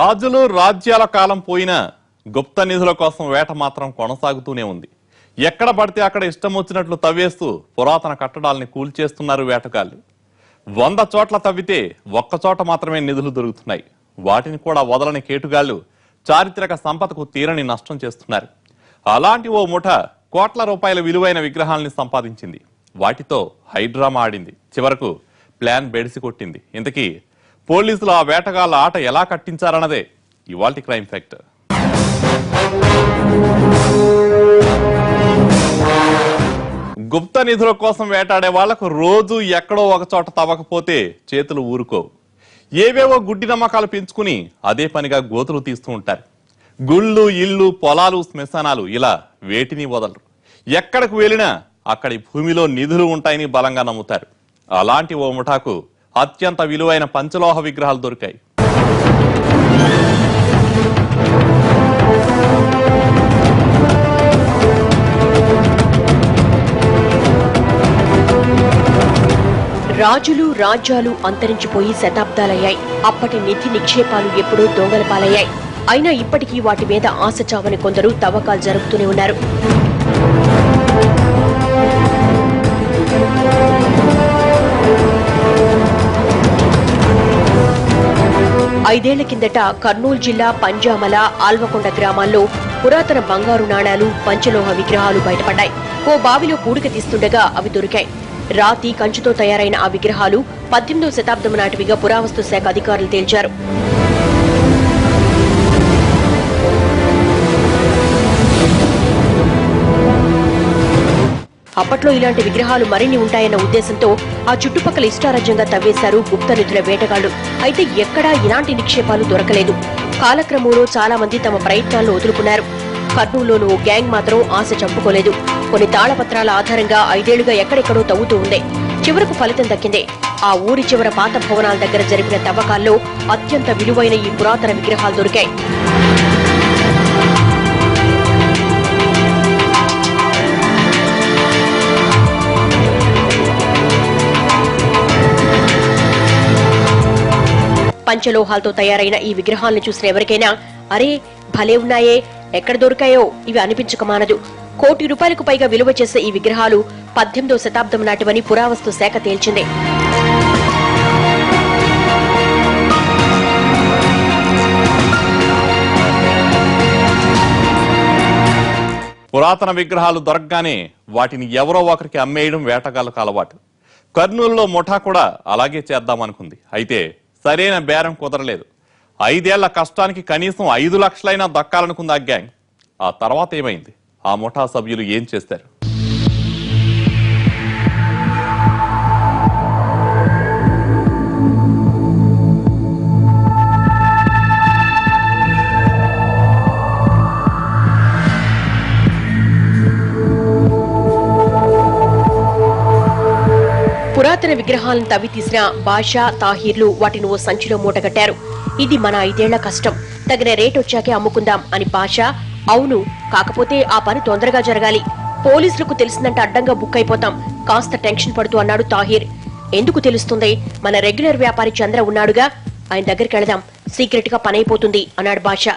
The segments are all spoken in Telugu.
రాజులు రాజ్యాల కాలం పోయినా గుప్త నిధుల కోసం వేట మాత్రం కొనసాగుతూనే ఉంది. ఎక్కడ పడితే అక్కడ ఇష్టం వచ్చినట్లు తవ్వేస్తూ పురాతన కట్టడాల్ని కూల్చేస్తున్నారు వేటగాళ్లు. 100 చోట్ల తవ్వితే ఒక్క చోట మాత్రమే నిధులు దొరుకుతున్నాయి. వాటిని కూడా వదలని కేటుగాళ్లు చారిత్రక సంపదకు తీరని నష్టం చేస్తున్నారు. అలాంటి ఓ ముఠ కోట్ల రూపాయల విలువైన విగ్రహాల్ని సంపాదించింది. వాటితో హైడ్రామా ఆడింది. చివరకు ప్లాన్ బెడిసి కొట్టింది. ఇంతకీ పోలీసులు ఆ వేటగాళ్ల ఆట ఎలా కట్టించారన్నదే ఇవాల్టి క్రైమ్ ఫ్యాక్టర్. గుప్త నిధుల కోసం వేటాడే వాళ్లకు రోజు ఎక్కడో ఒక చోట తవ్వకపోతే చేతులు ఊరుకోవు. ఏవేవో గుడ్డి నమ్మకాలు పెంచుకుని అదే పనిగా గోతులు తీస్తూ ఉంటారు. గుళ్ళు, ఇళ్ళు, పొలాలు, శ్మశానాలు ఇలా వేటిని వదలరు. ఎక్కడికి వెళ్ళినా అక్కడి భూమిలో నిధులు ఉంటాయని బలంగా నమ్ముతారు. అలాంటి ఓ ముఠాకు అత్యంత విలువైన పంచలోహ విగ్రహాలు దొరికాయి. రాజులు రాజ్యాలు అంతరించిపోయి శతాబ్దాలయ్యాయి. అప్పటి నిధి నిక్షేపాలు ఎప్పుడూ దొంగల పాలయ్యాయి. అయినా ఇప్పటికీ వాటి మీద ఆశ చావని కొందరు తవ్వకాలు జరుపుతూనే ఉన్నారు. ఐదేళ్ల కిందట కర్నూలు జిల్లా పంజామల ఆల్వకొండ గ్రామాల్లో పురాతన బంగారు నాణాలు, పంచలోహ విగ్రహాలు బయటపడ్డాయి. ఓ బావిలో పూడిక తీస్తుండగా అవి దొరికాయి. రాతి, కంచుతో తయారైన ఆ విగ్రహాలు 18వ శతాబ్దం నాటివిగా పురావస్తు శాఖ అధికారులు తేల్చారు. అప్పట్లో ఇలాంటి విగ్రహాలు మరిన్ని ఉంటాయన్న ఉద్దేశంతో ఆ చుట్టుపక్కల ఇష్టారాజ్యంగా తవ్వేశారు గుప్త నిధుల వేటగాళ్లు. అయితే ఎక్కడా ఇలాంటి నిక్షేపాలు దొరకలేదు. కాలక్రమంలో చాలా మంది తమ ప్రయత్నాలను వదులుకున్నారు. కర్నూలులోని ఓ గ్యాంగ్ మాత్రం ఆశ చంపుకోలేదు. కొన్ని తాళపత్రాల ఆధారంగా 5 ఏళ్లుగా ఎక్కడెక్కడో తవ్వుతూ ఉంది. చివరకు ఫలితం దక్కిందే. ఆ ఊరి చివర పాత భవనాల దగ్గర జరిపిన తవ్వకాల్లో అత్యంత విలువైన ఈ పురాతన విగ్రహాలు దొరికాయి. పంచలోహాలతో తయారైన ఈ విగ్రహాలను చూసిన ఎవరికైనా అరే భలే ఉన్నాయే, ఎక్కడ దొరికాయో ఇవి అనిపించక మానదు. ₹1 కోటి పైగా విలువ చేసే ఈ విగ్రహాలు 18వ శతాబ్దం నాటివని పురావస్తు శాఖ తేల్చింది. పురాతన విగ్రహాలు దొరకగానే వాటిని ఎవరో ఒకరికి అమ్మేయడం వేటగాళ్లకు అలవాటు. కర్నూలులో ముఠా కూడా అలాగే చేద్దామనుకుంది. అయితే సరైన బేరం కుదరలేదు. 5 ఏళ్ల కష్టానికి కనీసం 5 లక్షలైనా దక్కాలనుకుంది ఆ గ్యాంగ్. ఆ తర్వాత ఏమైంది? ఆ ముఠా సభ్యులు ఏం చేస్తారు? పురాతన విగ్రహాలను తవ్వి తీసిన బాషా, తాహీర్లు వాటిని ఓ సంచిలో మూటగట్టారు. ఇది మన 5 ఏళ్ల కష్టం, తగిన రేట్ వచ్చాకే అమ్ముకుందాం అని బాషా. అవును, కాకపోతే ఆ పని తొందరగా జరగాలి. పోలీసులకు తెలిసిందంటే అడ్డంగా బుక్ అయిపోతాం, కాస్త టెన్షన్ పడుతూ అన్నాడు తాహీర్. ఎందుకు తెలుస్తుంది? మన రెగ్యులర్ వ్యాపారి చంద్ర ఉన్నాడుగా, ఆయన దగ్గరికి వెళదాం, సీక్రెట్ గా పని అయిపోతుంది అన్నాడు బాషా.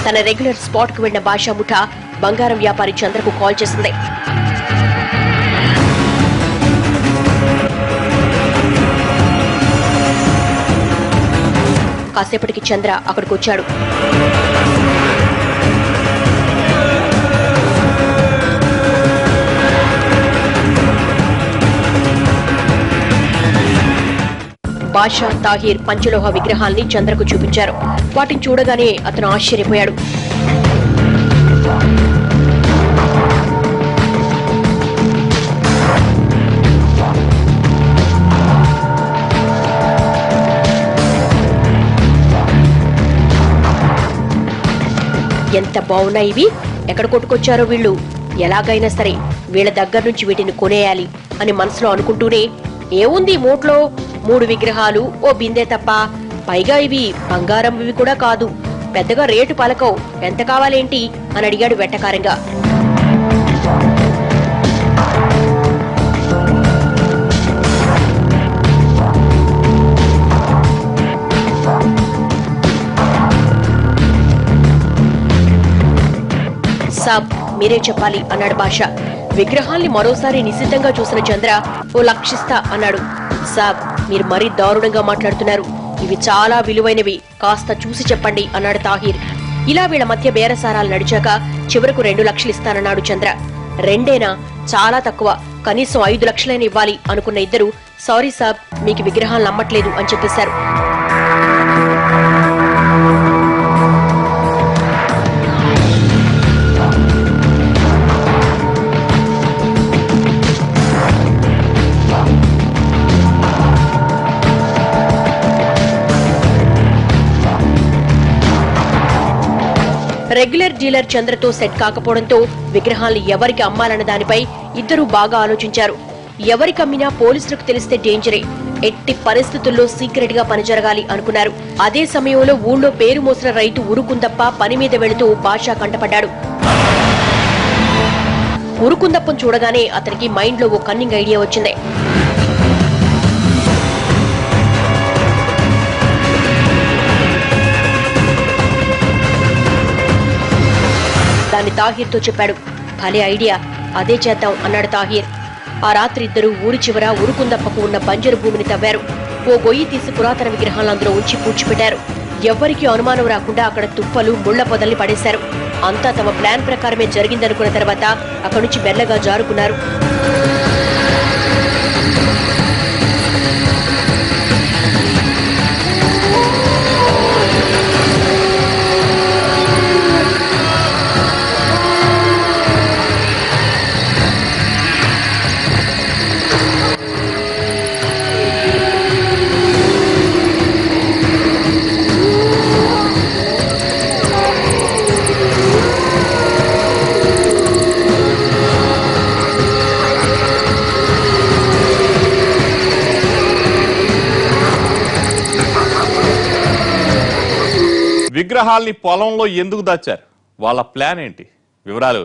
తన రెగ్యులర్ స్పాట్ కు వెళ్లిన బాషా ముఠా బంగారం వ్యాపారి చంద్రకు కాల్ చేసింది. కాసేపటికి చంద్ర అక్కడికి వచ్చాడు. బాషా, తాహీర్ పంచలోహ విగ్రహాల్ని చంద్రకు చూపించారు. వాటిని చూడగానే అతను ఆశ్చర్యపోయాడు. ఎంత బాగున్నాయి ఇవి, ఎక్కడ కొట్టుకొచ్చారో వీళ్ళు, ఎలాగైనా సరే వీళ్ళ దగ్గర నుంచి వీటిని కొనేయాలి అని మనసులో అనుకుంటూనే, ఏముంది మూట్లో 3 విగ్రహాలు, ఓ బిందె తప్ప, పైగా ఇవి బంగారం ఇవి కూడా కాదు, పెద్దగా రేటు పలకవు, ఎంత కావాలేంటి అని అడిగాడు వెట్టకారంగా. సాబ్ మీరే చెప్పాలి అన్నాడు బాషా. విగ్రహాల్ని మరోసారి నిశితంగా చూసిన చంద్ర ఓ లక్షిస్తా అన్నాడు. సాబ్ మీరు మరీ దారుణంగా మాట్లాడుతున్నారు, ఇవి చాలా విలువైనవి, కాస్త చూసి చెప్పండి అన్నాడు తాహిర్. ఇలా వీళ్ల మధ్య బేరసారాలు నడిచాక చివరకు 2 లక్షలు ఇస్తానన్నాడు చంద్ర. 2 చాలా తక్కువ, కనీసం 5 లక్షలైనా ఇవ్వాలి అనుకున్న ఇద్దరు సారీ సాబ్ మీకు విగ్రహాలు నమ్మట్లేదు అని చెప్పేశారు. రెగ్యులర్ డీలర్ చంద్రతో సెట్ కాకపోవడంతో విగ్రహాల్ని ఎవరికి అమ్మాలన్న దానిపై ఇద్దరూ బాగా ఆలోచించారు. ఎవరికమ్మినా పోలీసులకు తెలిస్తే డేంజరే, ఎట్టి పరిస్థితుల్లో సీక్రెట్ గా పని జరగాలి అనుకున్నారు. అదే సమయంలో ఊళ్ళో పేరు మోసిన రైతు ఉరుకుందప్ప పని మీద వెళుతూ బాషా కంటపడ్డాడు. ఉరుకుందప్పను చూడగానే అతనికి మైండ్ లో ఓ కన్నింగ్ ఐడియా వచ్చింది. దాన్ని తాహిర్తో చెప్పాడు. భలే ఐడియా, అదే చేద్దాం అన్నాడు తాహిర్. ఆ రాత్రి ఇద్దరు ఊరి చివర ఉరుకుందప్పకు ఉన్న బంజరు భూమిని తవ్వారు. ఓ గొయ్యి తీసి పురాతన విగ్రహాలను అందులో ఉంచి పూడ్చిపెట్టారు. ఎవ్వరికీ అనుమానం రాకుండా అక్కడ తుప్పలు ముళ్ల పొదల్ని పడేశారు. అంతా తమ ప్లాన్ ప్రకారమే జరిగిందనుకున్న తర్వాత అక్కడి నుంచి మెల్లగా జారుకున్నారు. విగ్రహాల్ని పొలంలో ఎందుకు దాచారు, వాళ్ళ ప్లాన్ ఏంటి, వివరాలు